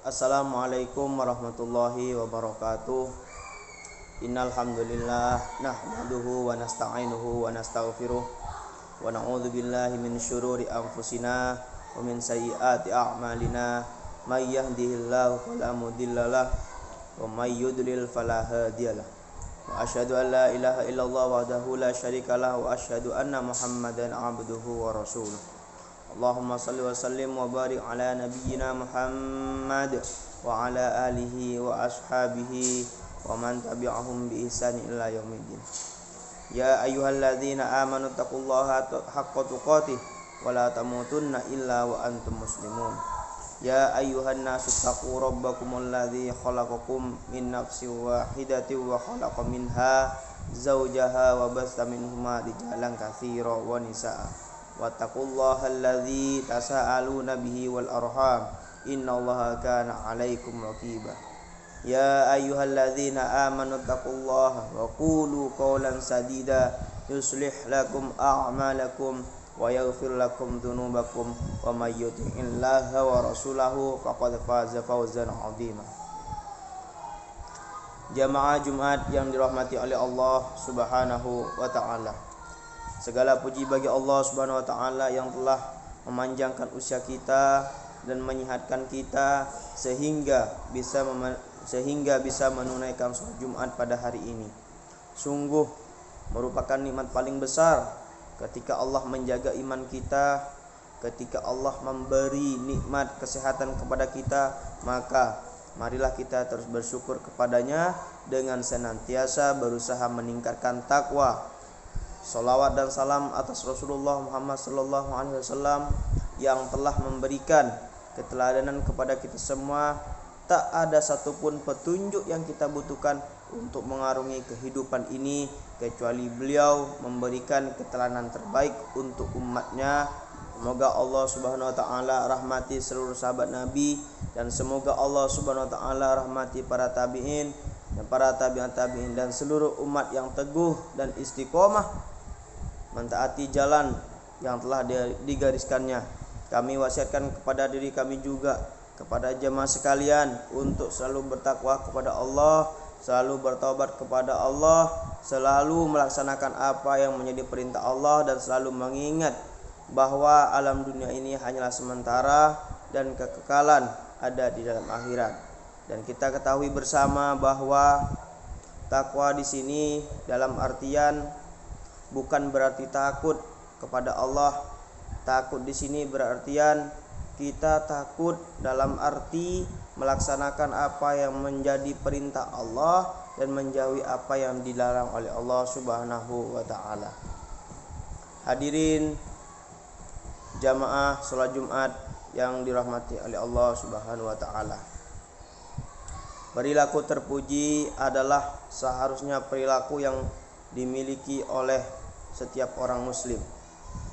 Assalamualaikum warahmatullahi wabarakatuh. Innal hamdalillah nahmaduhu wa nasta'inuhu wa nastaghfiruh wa na'udzu billahi min syururi anfusina wa min sayyiati a'malina. May yahdihillahu fala mudhillalah wa may yudlil fala hadiyalah. Wa asyhadu an la ilaha illallah wahdahu la syarikalah wa asyhadu anna Muhammadan 'abduhu wa rasuluh. Allahumma salli wa sallim wa barik ala nabiyyina Muhammad wa ala alihi wa ashabihi wa man tabi'ahum bi ihsan ila yaumiddin. Ya ayyuhalladzina amanu taqullaha haqqa tuqatih wa la tamutunna illa wa antum muslimun. Ya ayyuhan nasu taqu rabbakumul ladzi khalaqakum min nafsin wahidatin wa khalaqa minha zawjaha wa basta minhuma rijalan katsiran wa nisaa'a. Wattaqullaha alladzi tasaaluna bihi wal arham innallaha kana 'alaikum raqiba. Ya ayyuhalladzina amanu taqullaha wa qulu qawlan sadida yuslih lakum a'malakum wa yaghfir lakum dzunubakum wa may yuti'illaha wa rasulahu faqad faza fawzan 'azima. Jamaah Jumat yang dirahmati oleh Allah Subhanahu wa taala. Segala puji bagi Allah Subhanahu wa taala yang telah memanjangkan usia kita dan menyehatkan kita sehingga bisa menunaikan salat Jumat pada hari ini. Sungguh merupakan nikmat paling besar ketika Allah menjaga iman kita, ketika Allah memberi nikmat kesehatan kepada kita, maka marilah kita terus bersyukur kepadanya dengan senantiasa berusaha meningkatkan takwa. Salawat dan salam atas Rasulullah Muhammad sallallahu alaihi wasallam yang telah memberikan keteladanan kepada kita semua. Tak ada satupun petunjuk yang kita butuhkan untuk mengarungi kehidupan ini kecuali beliau memberikan keteladanan terbaik untuk umatnya. Semoga Allah Subhanahu wa taala rahmati seluruh sahabat Nabi, dan semoga Allah Subhanahu wa taala rahmati para tabi'in dan para tabi'in dan seluruh umat yang teguh dan istiqomah mentaati jalan yang telah digariskannya. Kami wasiatkan kepada diri kami juga, kepada jemaah sekalian, untuk selalu bertakwa kepada Allah, selalu bertaubat kepada Allah, selalu melaksanakan apa yang menjadi perintah Allah, dan selalu mengingat bahwa alam dunia ini hanyalah sementara dan kekekalan ada di dalam akhirat. Dan kita ketahui bersama bahwa takwa di sini dalam artian bukan berarti takut kepada Allah. Takut di sini berartian kita takut dalam arti melaksanakan apa yang menjadi perintah Allah dan menjauhi apa yang dilarang oleh Allah Subhanahu wa taala. Hadirin jamaah salat Jumat yang dirahmati oleh Allah Subhanahu wa taala. Perilaku terpuji adalah seharusnya perilaku yang dimiliki oleh setiap orang muslim.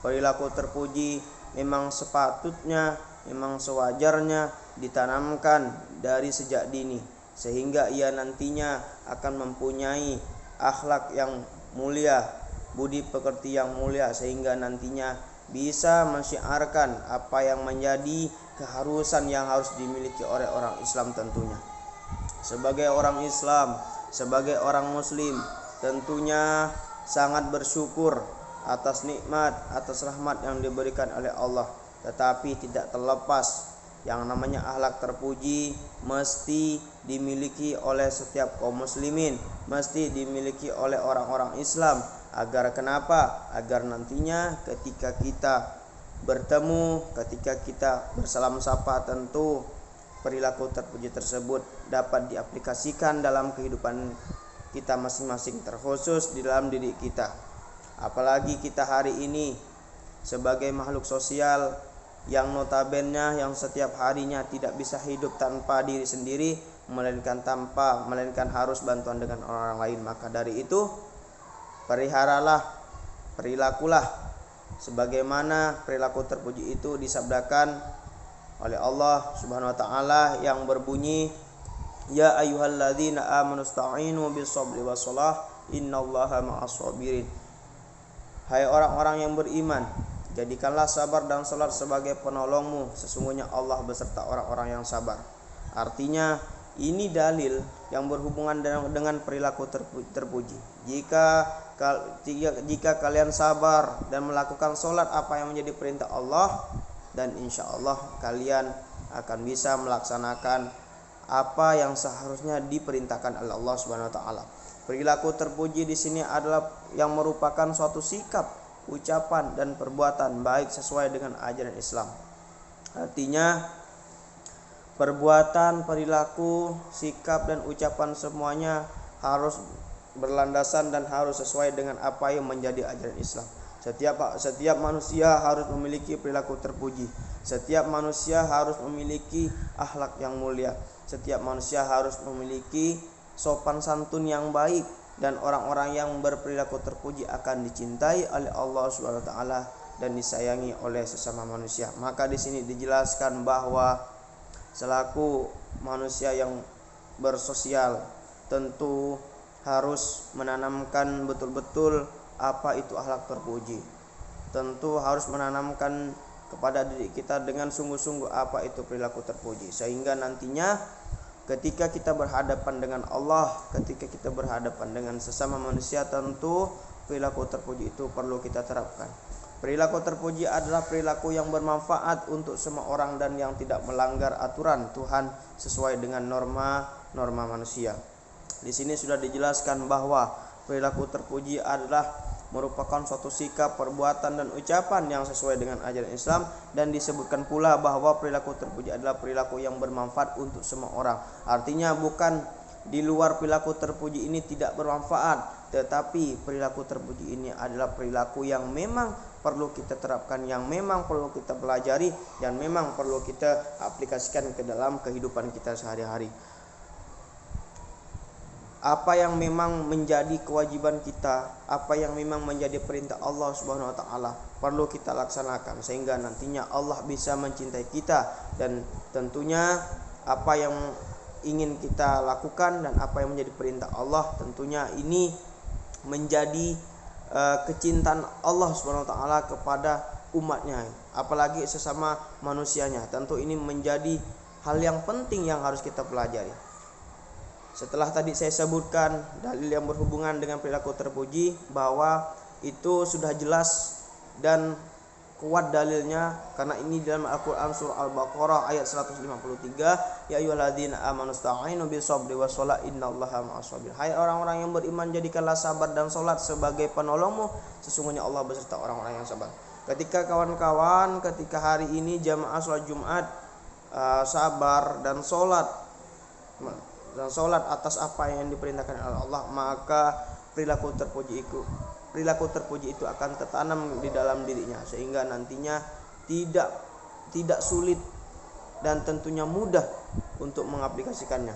Perilaku terpuji memang sepatutnya, memang sewajarnya ditanamkan dari sejak dini, sehingga ia nantinya akan mempunyai akhlak yang mulia, budi pekerti yang mulia, sehingga nantinya bisa mensyiarkan apa yang menjadi keharusan yang harus dimiliki oleh orang Islam tentunya. Sebagai orang Islam, sebagai orang muslim, tentunya sangat bersyukur atas nikmat, atas rahmat yang diberikan oleh Allah. Tetapi tidak terlepas yang namanya akhlak terpuji mesti dimiliki oleh setiap kaum muslimin, mesti dimiliki oleh orang-orang Islam. Agar kenapa? Agar nantinya ketika kita bertemu, ketika kita bersalam sapa, tentu perilaku terpuji tersebut dapat diaplikasikan dalam kehidupan kita masing-masing, terkhusus di dalam diri kita. Apalagi kita hari ini sebagai makhluk sosial yang notabene yang setiap harinya tidak bisa hidup tanpa diri sendiri, melainkan harus bantuan dengan orang lain. Maka dari itu perilakulah sebagaimana perilaku terpuji itu disabdakan oleh Allah Subhanahu wa taala yang berbunyi, Ya ayyuhalladzina amanu sta'inu bis-sabri was-shalah innallaha ma'as-sabirin. Hai orang-orang yang beriman, jadikanlah sabar dan salat sebagai penolongmu, sesungguhnya Allah beserta orang-orang yang sabar. Artinya ini dalil yang berhubungan dengan perilaku terpuji. Jika kalian sabar dan melakukan sholat apa yang menjadi perintah Allah, dan insya Allah kalian akan bisa melaksanakan apa yang seharusnya diperintahkan oleh Allah Subhanahu wa taala. Perilaku terpuji di sini adalah yang merupakan suatu sikap, ucapan dan perbuatan baik sesuai dengan ajaran Islam. Artinya perbuatan, perilaku, sikap dan ucapan semuanya harus berlandasan dan harus sesuai dengan apa yang menjadi ajaran Islam. Setiap manusia harus memiliki perilaku terpuji. Setiap manusia harus memiliki akhlak yang mulia. Setiap manusia harus memiliki sopan santun yang baik, dan orang-orang yang berperilaku terpuji akan dicintai oleh Allah Subhanahu wa taala dan disayangi oleh sesama manusia. Maka di sini dijelaskan bahwa selaku manusia yang bersosial tentu harus menanamkan betul-betul apa itu akhlak terpuji. Tentu harus menanamkan kepada diri kita dengan sungguh-sungguh apa itu perilaku terpuji, sehingga nantinya ketika kita berhadapan dengan Allah, ketika kita berhadapan dengan sesama manusia, tentu perilaku terpuji itu perlu kita terapkan. Perilaku terpuji adalah perilaku yang bermanfaat untuk semua orang dan yang tidak melanggar aturan Tuhan sesuai dengan norma manusia. Di sini sudah dijelaskan bahwa perilaku terpuji adalah merupakan suatu sikap, perbuatan dan ucapan yang sesuai dengan ajaran Islam, dan disebutkan pula bahwa perilaku terpuji adalah perilaku yang bermanfaat untuk semua orang. Artinya bukan di luar perilaku terpuji ini tidak bermanfaat, tetapi perilaku terpuji ini adalah perilaku yang memang perlu kita terapkan, yang memang perlu kita pelajari, dan memang perlu kita aplikasikan ke dalam kehidupan kita sehari-hari. Apa yang memang menjadi kewajiban kita, apa yang memang menjadi perintah Allah Subhanahu wa taala perlu kita laksanakan, sehingga nantinya Allah bisa mencintai kita, dan tentunya apa yang ingin kita lakukan dan apa yang menjadi perintah Allah, tentunya ini menjadi kecintaan Allah Subhanahu wa taala kepada umatnya, apalagi sesama manusianya. Tentu ini menjadi hal yang penting yang harus kita pelajari. Setelah tadi saya sebutkan dalil yang berhubungan dengan perilaku terpuji, bahwa itu sudah jelas dan kuat dalilnya, karena ini dalam Al-Quran surah Al-Baqarah ayat 153, ya ayyuhalladzina amanu sta'inu bis-sabri was-shalah innallaha ma'as-sabirin. Hai orang-orang yang beriman, jadikanlah sabar dan salat sebagai penolongmu, sesungguhnya Allah beserta orang-orang yang sabar. Ketika kawan-kawan, ketika hari ini jamaah salat Jumat sabar dan salat atas apa yang diperintahkan oleh Allah, maka perilaku terpuji itu akan tertanam di dalam dirinya, sehingga nantinya tidak sulit dan tentunya mudah untuk mengaplikasikannya.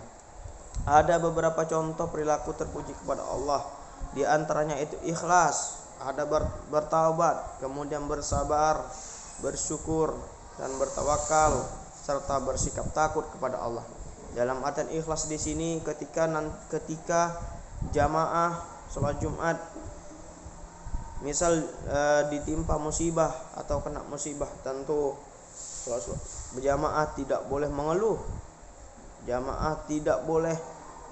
Ada beberapa contoh perilaku terpuji kepada Allah, di antaranya itu ikhlas, ada bertaubat, kemudian bersabar, bersyukur dan bertawakal, serta bersikap takut kepada Allah. Dalam artian ikhlas di sini ketika jamaah sholat Jumat misal ditimpa musibah atau kena musibah, tentu berjamaah tidak boleh mengeluh, jamaah tidak boleh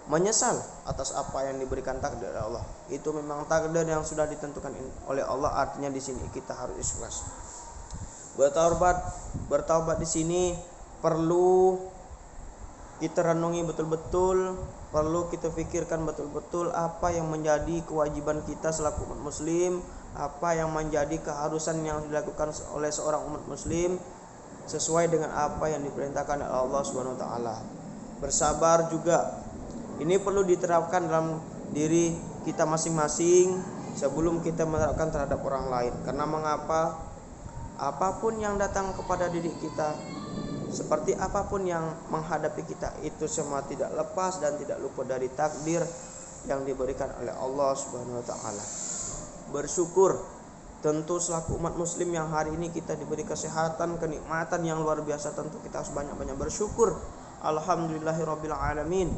menyesal atas apa yang diberikan takdir oleh Allah. Itu memang takdir yang sudah ditentukan oleh Allah, artinya di sini kita harus ikhlas. Bertaubat di sini perlu kita renungi betul-betul, perlu kita pikirkan betul-betul apa yang menjadi kewajiban kita selaku umat muslim, apa yang menjadi keharusan yang dilakukan oleh seorang umat muslim sesuai dengan apa yang diperintahkan oleh Allah Subhanahu wa taala. Bersabar juga ini perlu diterapkan dalam diri kita masing-masing sebelum kita menerapkan terhadap orang lain. Karena mengapa? Apapun yang datang kepada diri kita, seperti apapun yang menghadapi kita, itu semua tidak lepas dan tidak luput dari takdir yang diberikan oleh Allah Subhanahu wa taala. Bersyukur, tentu selaku umat muslim yang hari ini kita diberi kesehatan, kenikmatan yang luar biasa, tentu kita harus banyak-banyak bersyukur. Alhamdulillahirabbil alamin.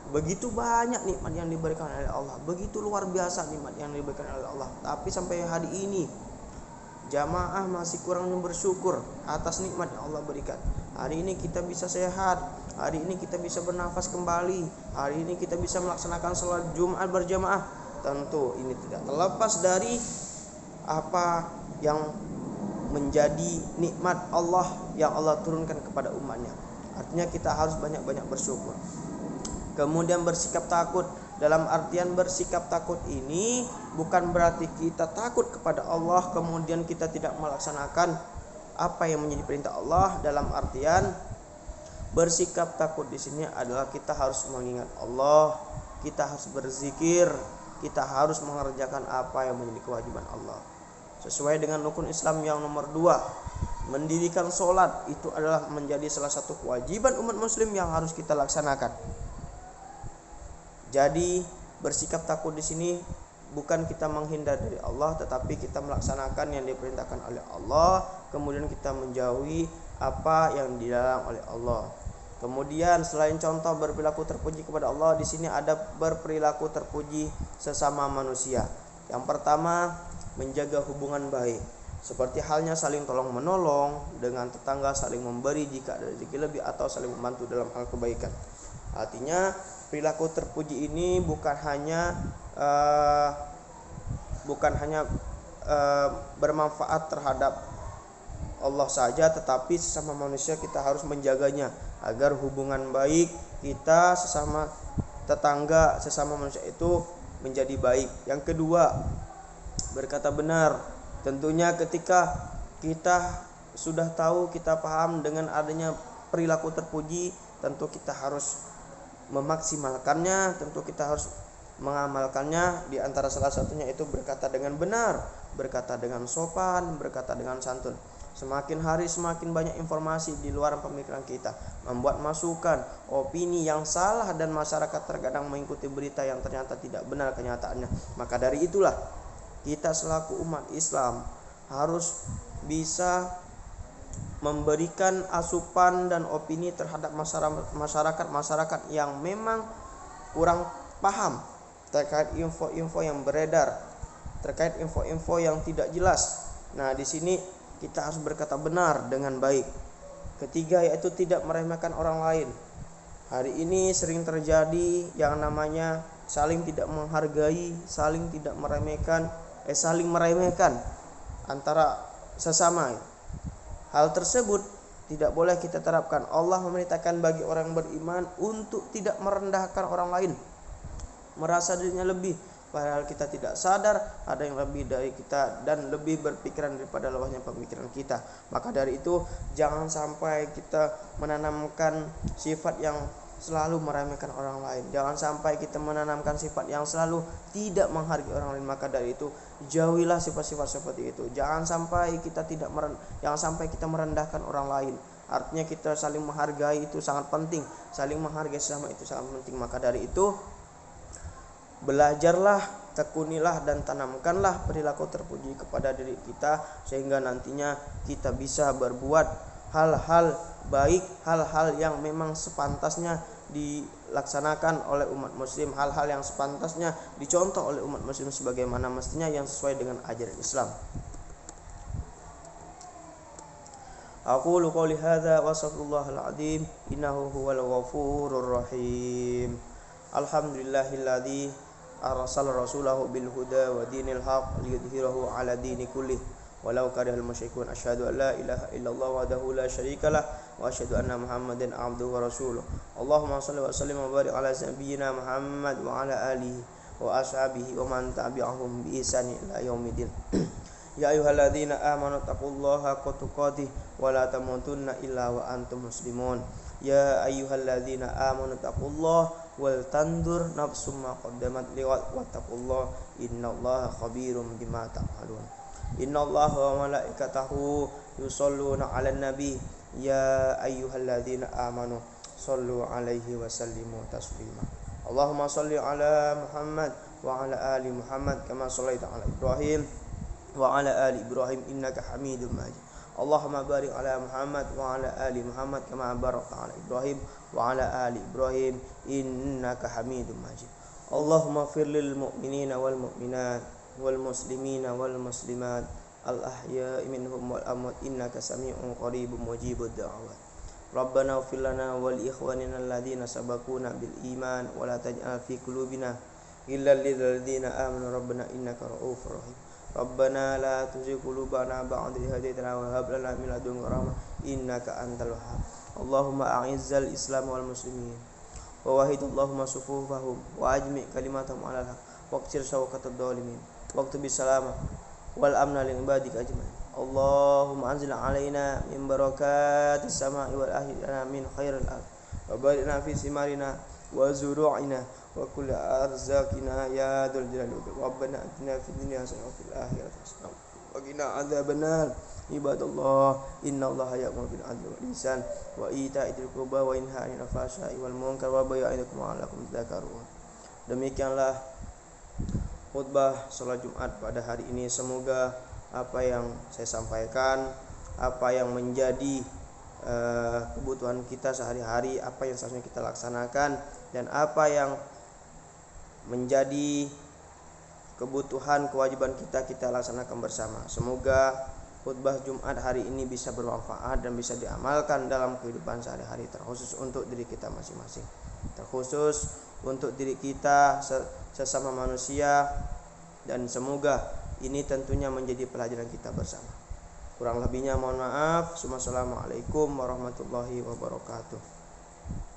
Begitu banyak nikmat yang diberikan oleh Allah, begitu luar biasa nikmat yang diberikan oleh Allah. Tapi sampai hari ini Jamaah masih kurang bersyukur atas nikmat yang Allah berikan. Hari ini kita bisa sehat, hari ini kita bisa bernafas kembali, hari ini kita bisa melaksanakan sholat Jumat berjamaah. Tentu ini tidak terlepas dari apa yang menjadi nikmat Allah yang Allah turunkan kepada umatnya. Artinya kita harus banyak-banyak bersyukur. Kemudian bersikap takut. Dalam artian bersikap takut ini bukan berarti kita takut kepada Allah kemudian kita tidak melaksanakan apa yang menjadi perintah Allah. Dalam artian bersikap takut di sini adalah kita harus mengingat Allah, kita harus berzikir, kita harus mengerjakan apa yang menjadi kewajiban Allah. Sesuai dengan rukun Islam yang nomor 2, mendirikan sholat itu adalah menjadi salah satu kewajiban umat muslim yang harus kita laksanakan. Jadi bersikap takut di sini bukan kita menghindar dari Allah, tetapi kita melaksanakan yang diperintahkan oleh Allah, kemudian kita menjauhi apa yang dilarang oleh Allah. Kemudian selain contoh berperilaku terpuji kepada Allah, di sini ada berperilaku terpuji sesama manusia. Yang pertama, menjaga hubungan baik, seperti halnya saling tolong menolong dengan tetangga, saling memberi jika ada rezeki lebih, atau saling membantu dalam hal kebaikan. Artinya perilaku terpuji ini bukan hanya bermanfaat terhadap Allah saja, tetapi sesama manusia kita harus menjaganya agar hubungan baik kita sesama tetangga, sesama manusia itu menjadi baik. Yang kedua, berkata benar. Tentunya ketika kita sudah tahu, kita paham dengan adanya perilaku terpuji, tentu kita harus memaksimalkannya, tentu kita harus mengamalkannya. Di antara salah satunya itu berkata dengan benar, berkata dengan sopan, berkata dengan santun. Semakin hari semakin banyak informasi di luar pemikiran kita, membuat masukan, opini yang salah, dan masyarakat terkadang mengikuti berita yang ternyata tidak benar kenyataannya. Maka dari itulah kita selaku umat Islam harus bisa memberikan asupan dan opini terhadap masyarakat yang memang kurang paham terkait info-info yang beredar, terkait info-info yang tidak jelas. Nah, di sini kita harus berkata benar dengan baik. Ketiga, yaitu tidak meremehkan orang lain. Hari ini sering terjadi yang namanya saling tidak menghargai, saling tidak meremehkan, saling meremehkan antara sesama. Hal tersebut tidak boleh kita terapkan. Allah memerintahkan bagi orang beriman untuk tidak merendahkan orang lain, merasa dirinya lebih, padahal kita tidak sadar ada yang lebih dari kita dan lebih berpikiran daripada luasnya pemikiran kita. Maka dari itu jangan sampai kita menanamkan sifat yang selalu meremehkan orang lain. Jangan sampai kita menanamkan sifat yang selalu tidak menghargai orang lain. Maka dari itu jauhilah sifat-sifat seperti itu. Jangan sampai kita merendahkan orang lain. Artinya kita saling menghargai itu sangat penting. Saling menghargai sesama itu sangat penting. Maka dari itu belajarlah, tekunilah dan tanamkanlah perilaku terpuji kepada diri kita, sehingga nantinya kita bisa berbuat hal-hal baik, hal-hal yang memang sepantasnya dilaksanakan oleh umat muslim, hal-hal yang sepantasnya dicontoh oleh umat muslim sebagaimana mestinya, yang sesuai dengan ajaran Islam. Aqulu qouli hadza wa astaghfirullahal azim innahu huwal ghafurur rahim. Alhamdulillahilladzi arsala rasulahu bil huda wa dinil haq liyudhhirahu ala dini kullih walau karihal musyrikun. Asyhadu an la ilaha illallah wahdahu la syarikalah wa asyhadu anna Muhammadan abduhu wa rasuluh. Allahumma shalli wa sallim wa barik ala nabiyyina Muhammad wa ala alihi wa ashabihi wa man tabi'ahum bi ihsan ila yaumiddin. Ya ayyuhalladzina amanu taqullaha haqqa tuqatih wa la tamutunna illa wa antum muslimun. Ya ayyuhalladzina amanu taqullaha wal tandur nafsum ma qaddamat liwat wattaqullaha innallaha khabirum bima ta'malun. Innallaha wa malaikatahu yusholluna 'alan nabi ya ayyuhalladzina amanu shallu 'alaihi wa sallimu taslima. Allahumma shalli 'ala Muhammad wa 'ala ali Muhammad kama shallaita 'ala Ibrahim wa 'ala ali Ibrahim innaka Hamidum Majid. Allahumma barik 'ala Muhammad wa 'ala ali Muhammad kama barakta 'ala Ibrahim wa 'ala ali Ibrahim innaka Hamidum Majid. Allahumma ighfir lil mu'minina wal mu'minat wal muslimina wal muslimat al-ahya'i minhum wal amwat innaka sami'un qaribun mujibud da'wat. Rabbana ighfir lana wa li ikhwanina alladhina sabaquna bil iman wa la taj'al fi qulubina ghillan lil ladzina amanu rabbana innaka ra'ufur rahim. Rabbana la tuzigh qulubana ba'da idh hadaytana wa hab lana min ladunka rahmah innaka antal wahhab. Allahumma a'izzal islam wal muslimin wa wahid Allahumma sufufahum wa ajmi' kalimatahum 'alal haq waqtir shawqatad dhalimin waqtu bisalama wal amna li ibadika ajmain. Allahumma anzil 'alaina min barakatis sama'i wal ahyina min khairil ard wa barik lana fi simarina wa zuru'ina wa kulli arzaqina ya dzal jalali wal ikram. Rabbana atina fid dunya hasanah wa fil akhirati hasanah wa qina adzabannar. Ibadallah, innallaha ya'muru bil 'adli wal ihsan wa ita'i dzil qurba wa yanha 'anil fahsya'i wal munkar wa ya'idukum la'allakum tadhakkarun. Demikianlah khutbah salat Jumat pada hari ini. Semoga apa yang saya sampaikan, apa yang menjadi kebutuhan kita sehari-hari, apa yang seharusnya kita laksanakan, dan apa yang menjadi kebutuhan kewajiban kita laksanakan bersama. Semoga khutbah Jumat hari ini bisa bermanfaat dan bisa diamalkan dalam kehidupan sehari-hari, terkhusus untuk diri kita masing-masing, terkhusus untuk diri kita sesama manusia, dan semoga ini tentunya menjadi pelajaran kita bersama. Kurang lebihnya mohon maaf. Assalamualaikum warahmatullahi wabarakatuh.